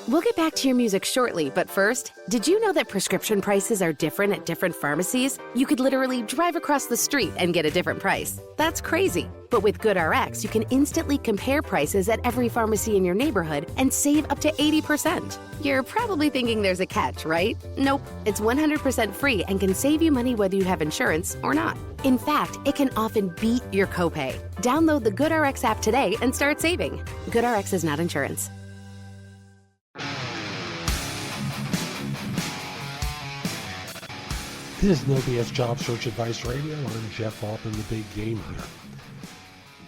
We'll get back to your music shortly, but first, did you know that prescription prices are different at different pharmacies? You could literally drive across the street and get a different price. That's crazy. But with GoodRx, you can instantly compare prices at every pharmacy in your neighborhood and save up to 80%. You're probably thinking there's a catch, right? Nope. It's 100% free and can save you money whether you have insurance or not. In fact, it can often beat your copay. Download the GoodRx app today and start saving. GoodRx is not insurance. This is No BS Job Search Advice Radio. I'm Jeff Altman, the Big Game Hunter.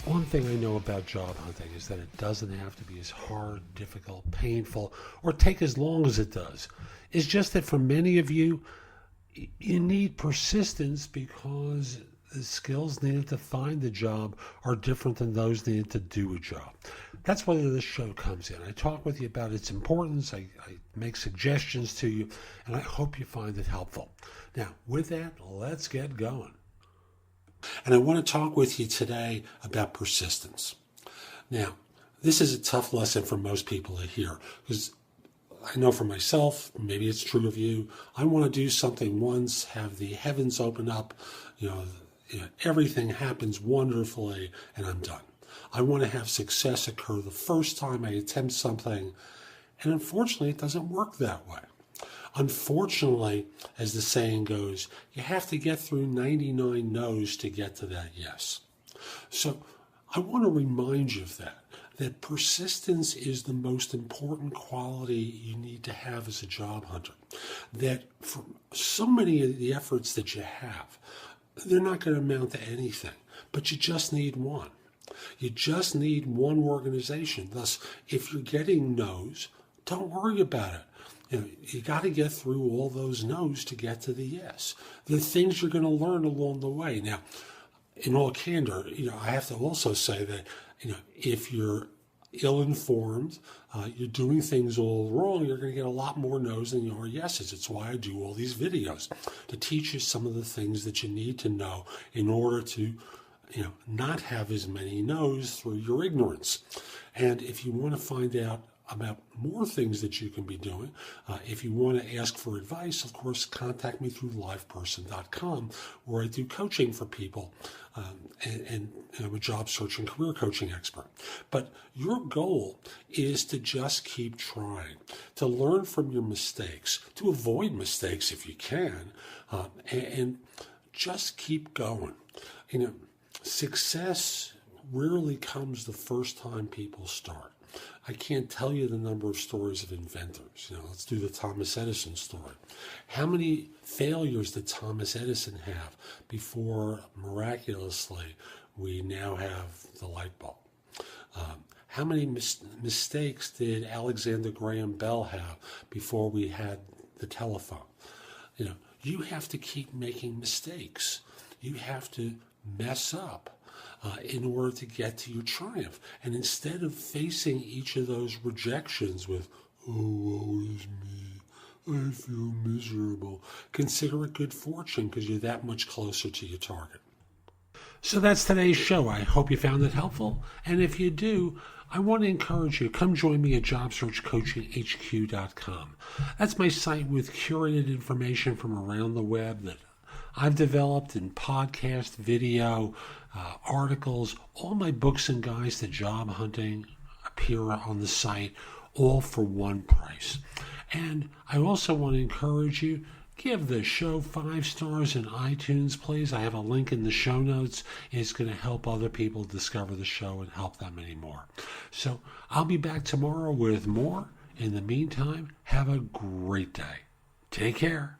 One thing I know about job hunting is that it doesn't have to be as hard, difficult, painful, or take as long as it does. It's just that for many of you, you need persistence because the skills needed to find the job are different than those needed to do a job. That's where this show comes in. I talk with you about its importance, I make suggestions to you, and I hope you find it helpful. Now, with that, let's get going. And I want to talk with you today about persistence. Now, this is a tough lesson for most people to hear because I know for myself, maybe it's true of you, I want to do something once, have the heavens open up, everything happens wonderfully, and I'm done. I want to have success occur the first time I attempt something, and unfortunately, it doesn't work that way. Unfortunately, as the saying goes, you have to get through 99 no's to get to that yes. So I want to remind you of that persistence is the most important quality you need to have as a job hunter. That for so many of the efforts that you have, they're not going to amount to anything, but you just need one. You just need one organization. Thus, if you're getting no's, don't worry about it. You got to get through all those no's to get to the yes. The things you're going to learn along the way. Now, in all candor, I have to also say that, if you're ill-informed, you're doing things all wrong, you're going to get a lot more no's than you are yeses. It's why I do all these videos, to teach you some of the things that you need to know in order to, not have as many no's through your ignorance. And if you want to find out about more things that you can be doing, if you want to ask for advice, of course, contact me through liveperson.com, where I do coaching for people, and I'm a job search and career coaching expert. But your goal is to just keep trying, to learn from your mistakes, to avoid mistakes if you can, and just keep going. Success rarely comes the first time people start. I can't tell you the number of stories of inventors. Let's do the Thomas Edison story. How many failures did Thomas Edison have before miraculously we now have the light bulb? How many mistakes did Alexander Graham Bell have before we had the telephone? You have to keep making mistakes. You have to mess up in order to get to your triumph. And instead of facing each of those rejections with, oh, woe is me, I feel miserable, consider it good fortune because you're that much closer to your target. So that's today's show. I hope you found it helpful. And if you do, I want to encourage you, come join me at JobSearch.Coaching.HQ.com. That's my site with curated information from around the web that I've developed in podcast, video, articles. All my books and guides to job hunting appear on the site, all for one price. And I also want to encourage you, give the show 5 stars in iTunes, please. I have a link in the show notes. It's going to help other people discover the show and help them anymore. So I'll be back tomorrow with more. In the meantime, have a great day. Take care.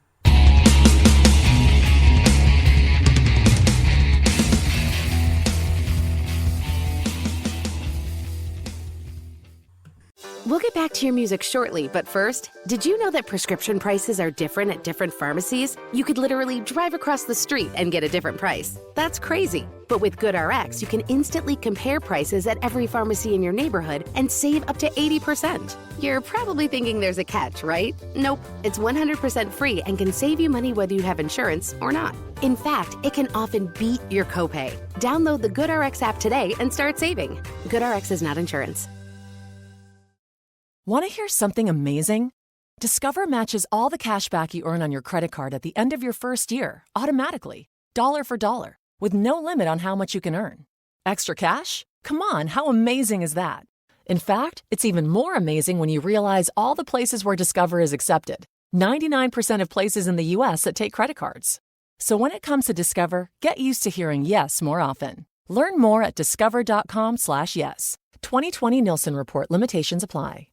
We'll get back to your music shortly, but first, did you know that prescription prices are different at different pharmacies? You could literally drive across the street and get a different price. That's crazy. But with GoodRx, you can instantly compare prices at every pharmacy in your neighborhood and save up to 80%. You're probably thinking there's a catch, right? Nope. It's 100% free and can save you money whether you have insurance or not. In fact, it can often beat your copay. Download the GoodRx app today and start saving. GoodRx is not insurance. Want to hear something amazing? Discover matches all the cash back you earn on your credit card at the end of your first year automatically, dollar for dollar, with no limit on how much you can earn. Extra cash? Come on, how amazing is that? In fact, it's even more amazing when you realize all the places where Discover is accepted. 99% of places in the U.S. that take credit cards. So when it comes to Discover, get used to hearing yes more often. Learn more at discover.com/yes. 2020 Nielsen Report limitations apply.